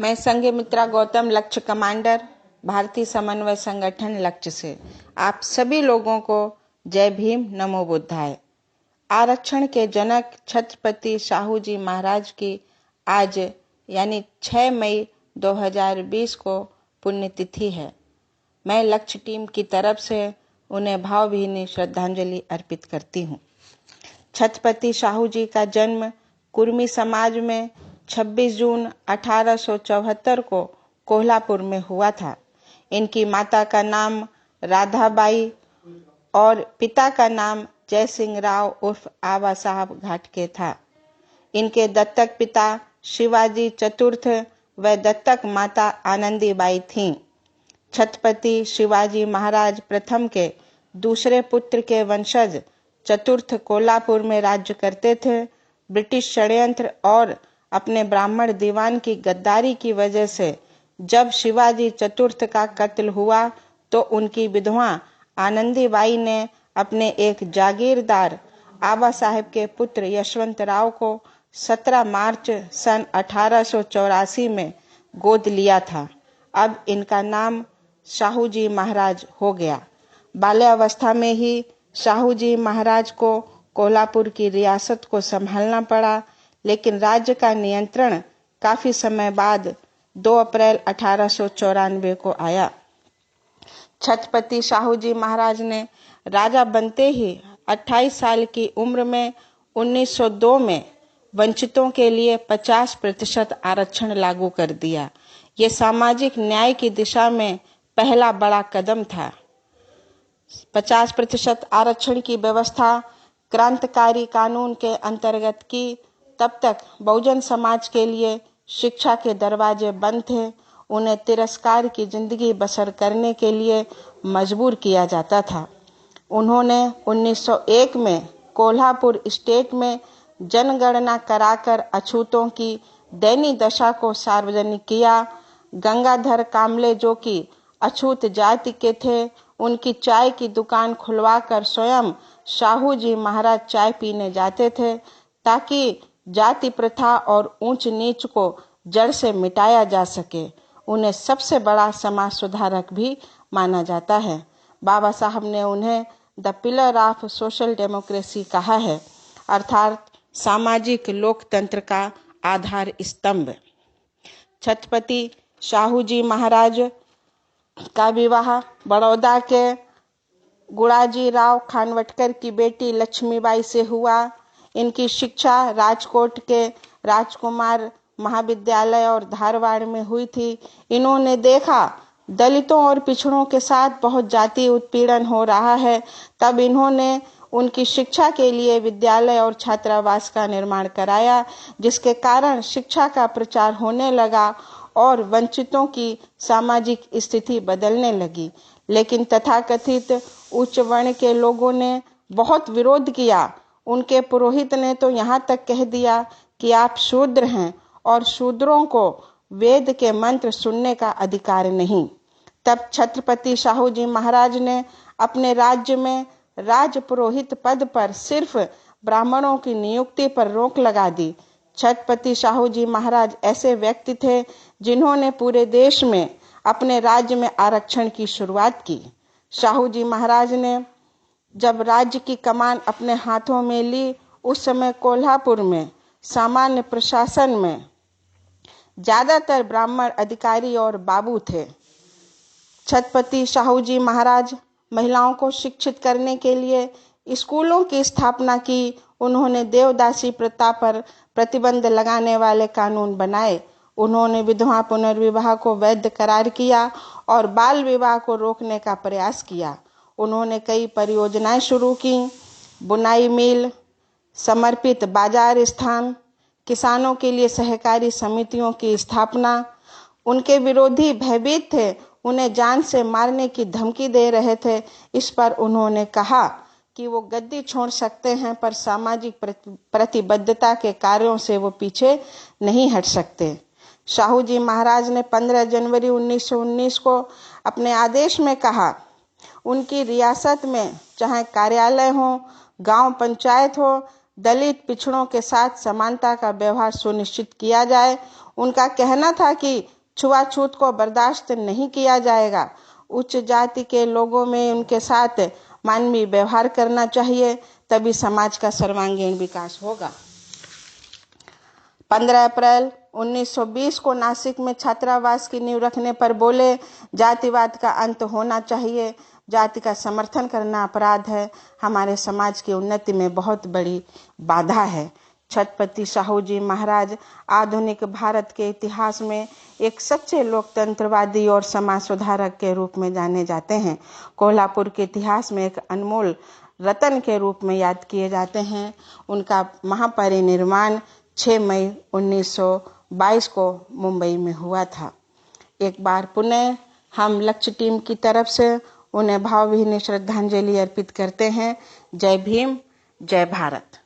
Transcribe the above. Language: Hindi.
मैं संघमित्रा गौतम, लक्ष्य कमांडर, भारतीय समन्वय संगठन लक्ष्य से आप सभी लोगों को जय भीम, नमो बुद्धाय। आरक्षण के जनक छत्रपति शाहू जी महाराज की आज यानी 6 मई 2020 को पुण्यतिथि है। मैं लक्ष्य टीम की तरफ से उन्हें भावभीनी श्रद्धांजलि अर्पित करती हूँ। छत्रपति शाहू जी का जन्म कुर्मी समाज में 26 जून 1874 को कोल्हापुर में हुआ था। इनकी माता का नाम राधाबाई और पिता का नाम जय सिंह राव उर्फ आवा साहब घाटके था। इनके दत्तक पिता शिवाजी चतुर्थ व दत्तक माता आनंदीबाई थीं। छत्रपति शिवाजी महाराज प्रथम के दूसरे पुत्र के वंशज चतुर्थ कोल्हापुर में राज्य करते थे। ब्रिटिश षड्यंत्र और अपने ब्राह्मण दीवान की गद्दारी की वजह से जब शिवाजी चतुर्थ का कत्ल हुआ तो उनकी विधवा आनंदीबाई ने अपने एक जागीरदार आबा साहब के पुत्र यशवंत राव को 17 मार्च सन 1884 में गोद लिया था। अब इनका नाम शाहू जी महाराज हो गया। बाल्यावस्था में ही शाहू जी महाराज को कोल्हापुर की रियासत को संभालना पड़ा, लेकिन राज्य का नियंत्रण काफी समय बाद 2 अप्रैल 1894 को आया। छत्रपति शाहू जी महाराज ने राजा बनते ही 28 साल की उम्र में 1902 में वंचितों के लिए 50% आरक्षण लागू कर दिया। ये सामाजिक न्याय की दिशा में पहला बड़ा कदम था। 50% आरक्षण की व्यवस्था क्रांतिकारी कानून के अंतर्गत की। तब तक बहुजन समाज के लिए शिक्षा के दरवाजे बंद थे। उन्हें तिरस्कार की जिंदगी बसर करने के लिए मजबूर किया जाता था। उन्होंने 1901 में कोल्हापुर स्टेट में जनगणना कराकर अछूतों की दयनीय दशा को सार्वजनिक किया। गंगाधर कामले जो कि अछूत जाति के थे, उनकी चाय की दुकान खुलवाकर स्वयं शाहू जी महाराज चाय पीने जाते थे ताकि जाति प्रथा और ऊंच नीच को जड़ से मिटाया जा सके। उन्हें सबसे बड़ा समाज सुधारक भी माना जाता है। बाबा साहब ने उन्हें the pillar of social democracy कहा है, अर्थात सामाजिक लोकतंत्र का आधार स्तंभ। छत्रपति शाहू जी महाराज का विवाह बड़ौदा के गुड़ाजी राव खानवटकर की बेटी लक्ष्मीबाई से हुआ। इनकी शिक्षा राजकोट के राजकुमार महाविद्यालय और धारवाड़ में हुई थी। इन्होंने देखा दलितों और पिछड़ों के साथ बहुत जातीय उत्पीड़न हो रहा है। तब इन्होंने उनकी शिक्षा के लिए विद्यालय और छात्रावास का निर्माण कराया, जिसके कारण शिक्षा का प्रचार होने लगा और वंचितों की सामाजिक स्थिति बदलने लगी। लेकिन तथाकथित उच्च वर्ण के लोगों ने बहुत विरोध किया। उनके पुरोहित ने तो यहाँ तक कह दिया कि आप शूद्र हैं और शूद्रों को वेद के मंत्र सुनने का अधिकार नहीं। तब छत्रपति शाहू जी महाराज ने अपने राज्य में राज पुरोहित पद पर सिर्फ ब्राह्मणों की नियुक्ति पर रोक लगा दी। छत्रपति शाहू जी महाराज ऐसे व्यक्ति थे जिन्होंने पूरे देश में अपने राज्य में आरक्षण की शुरुआत की। शाहू जी महाराज ने जब राज्य की कमान अपने हाथों में ली, उस समय कोल्हापुर में सामान्य प्रशासन में ज्यादातर ब्राह्मण अधिकारी और बाबू थे। छत्रपति शाहू जी महाराज महिलाओं को शिक्षित करने के लिए स्कूलों की स्थापना की। उन्होंने देवदासी प्रथा पर प्रतिबंध लगाने वाले कानून बनाए। उन्होंने विधवा पुनर्विवाह को वैध करार किया और बाल विवाह को रोकने का प्रयास किया। उन्होंने कई परियोजनाएं शुरू की। बुनाई मिल, समर्पित बाजार स्थान, किसानों के लिए सहकारी समितियों की स्थापना। उनके विरोधी भयभीत थे, उन्हें जान से मारने की धमकी दे रहे थे। इस पर उन्होंने कहा कि वो गद्दी छोड़ सकते हैं, पर सामाजिक प्रतिबद्धता के कार्यों से वो पीछे नहीं हट सकते। शाहू जी महाराज ने 15 जनवरी 1919 को अपने आदेश में कहा, उनकी रियासत में चाहे कार्यालय हो, गांव पंचायत हो, दलित पिछड़ों के साथ समानता का व्यवहार सुनिश्चित किया जाए। उनका कहना था कि छुआछूत को बर्दाश्त नहीं किया जाएगा। उच्च जाति के लोगों में उनके साथ मानवीय व्यवहार करना चाहिए, तभी समाज का सर्वांगीण विकास होगा। 15 अप्रैल 1920 को नासिक में छात्रावास की नींव रखने पर बोले, जातिवाद का अंत होना चाहिए। जाति का समर्थन करना अपराध है, हमारे समाज की उन्नति में बहुत बड़ी बाधा है। छत्रपति साहू जी महाराज आधुनिक भारत के इतिहास में एक सच्चे लोकतंत्रवादी और समाज सुधारक के रूप में जाने जाते हैं। कोल्हापुर के इतिहास में एक अनमोल रत्न के रूप में याद किए जाते हैं। उनका महापरिनिर्वाण 6 मई 1922 को मुंबई में हुआ था। एक बार पुनः हम लक्ष्य टीम की तरफ से उन्हें भावभीनी श्रद्धांजलि अर्पित करते हैं। जय भीम, जय भारत।